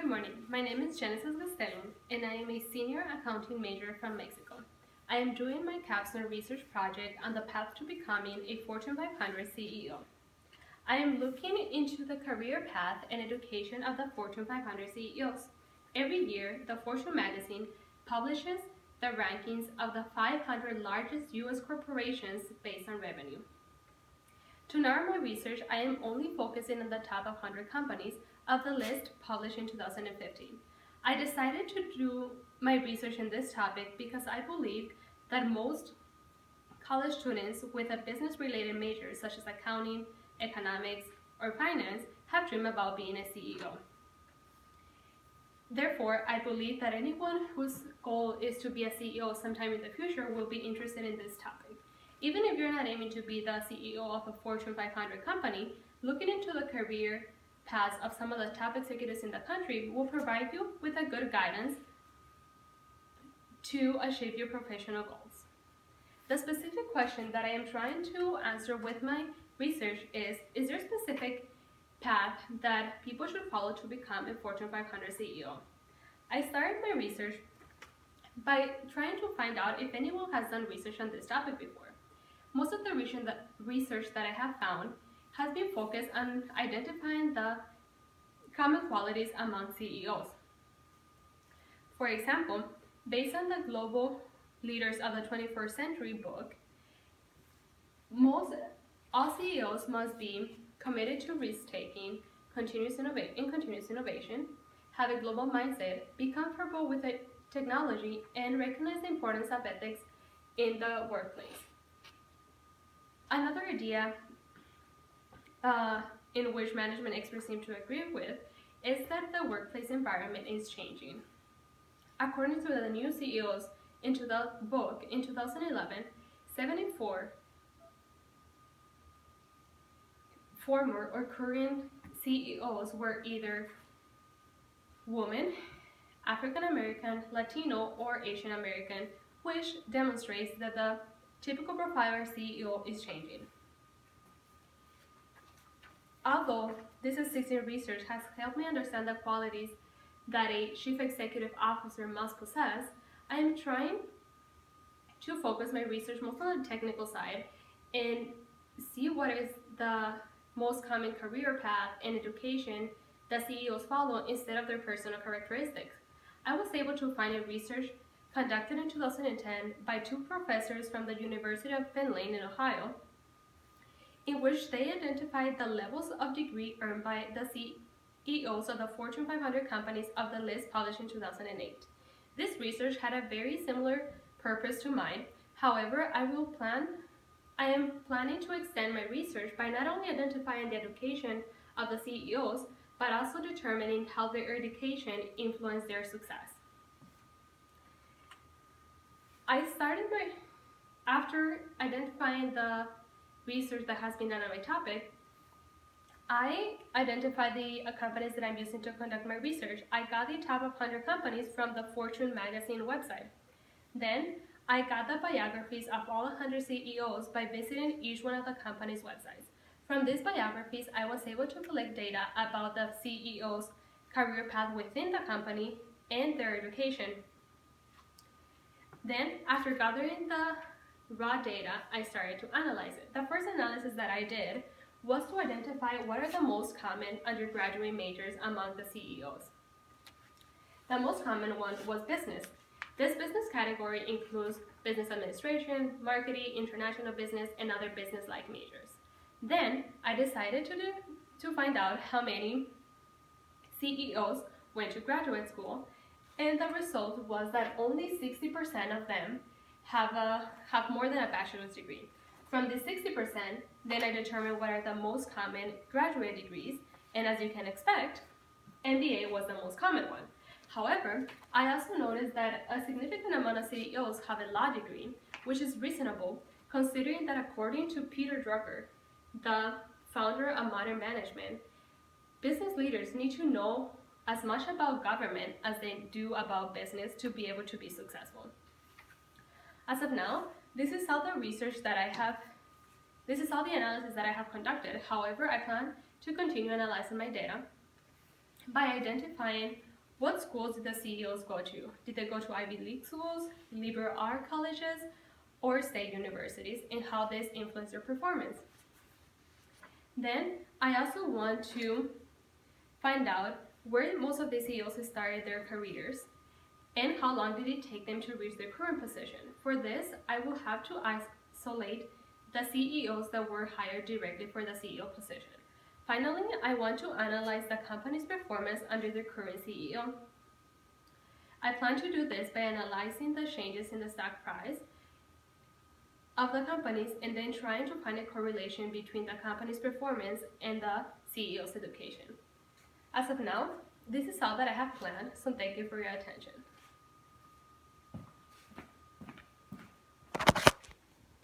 Good morning. My name is Genesis Gastelum, and I am a senior accounting major from Mexico. I am doing my Capstone research project on the path to becoming a Fortune 500 CEO. I am looking into the career path and education of the Fortune 500 CEOs. Every year, the Fortune magazine publishes the rankings of the 500 largest U.S. corporations based on revenue. To narrow my research, I am only focusing on the top 100 companies of the list published in 2015. I decided to do my research in this topic because I believe that most college students with a business-related major such as accounting, economics, or finance have dreamed about being a CEO. Therefore, I believe that anyone whose goal is to be a CEO sometime in the future will be interested in this topic. Even if you're not aiming to be the CEO of a Fortune 500 company, looking into the career paths of some of the top executives in the country will provide you with a good guidance to achieve your professional goals. The specific question that I am trying to answer with my research is there a specific path that people should follow to become a Fortune 500 CEO? I started my research by trying to find out if anyone has done research on this topic before. Most of the research that I have found has been focused on identifying the common qualities among CEOs. For example, based on the Global Leaders of the 21st Century book, all CEOs must be committed to risk-taking, continuous innovation, have a global mindset, be comfortable with technology, and recognize the importance of ethics in the workplace. Another idea in which management experts seem to agree with is that the workplace environment is changing. According to the new CEOs into the book in 2011, 74 former or current CEOs were either women, African American, Latino, or Asian American, which demonstrates that the typical profile of CEO is changing. Although this existing research has helped me understand the qualities that a chief executive officer must possess, I am trying to focus my research most on the technical side and see what is the most common career path and education that CEOs follow instead of their personal characteristics. I was able to find a research conducted in 2010 by two professors from the University of Finland in Ohio, in which they identified the levels of degree earned by the CEOs of the Fortune 500 companies of the list published in 2008. This research had a very similar purpose to mine. However, I am planning to extend my research by not only identifying the education of the CEOs, but also determining how their education influenced their success. After identifying the research that has been done on my topic, I identified the companies that I'm using to conduct my research. I got the top 100 companies from the Fortune magazine website. Then I got the biographies of all 100 CEOs by visiting each one of the company's websites. From these biographies, I was able to collect data about the CEO's career path within the company and their education. Then, after gathering the raw data, I started to analyze it. The first analysis that I did was to identify what are the most common undergraduate majors among the CEOs. The most common one was business. This business category includes business administration, marketing, international business, and other business-like majors. Then, I decided to find out how many CEOs went to graduate school, and the result was that only 60% of them have more than a bachelor's degree. From the 60%, then I determined what are the most common graduate degrees, and as you can expect, MBA was the most common one. However, I also noticed that a significant amount of CEOs have a law degree, which is reasonable considering that according to Peter Drucker, the founder of modern management, business leaders need to know as much about government as they do about business to be able to be successful. As of now, this is all the analysis that I have conducted. However, I plan to continue analyzing my data by identifying What schools did the CEOs go to? Did they go to Ivy League schools, liberal art colleges, or state universities, and how this influenced their performance? Then I also want to find out where most of the CEOs started their careers and how long did it take them to reach their current position. For this, I will have to isolate the CEOs that were hired directly for the CEO position. Finally, I want to analyze the company's performance under the current CEO. I plan to do this by analyzing the changes in the stock price of the companies and then trying to find a correlation between the company's performance and the CEO's education. As of now, this is all that I have planned, so thank you for your attention.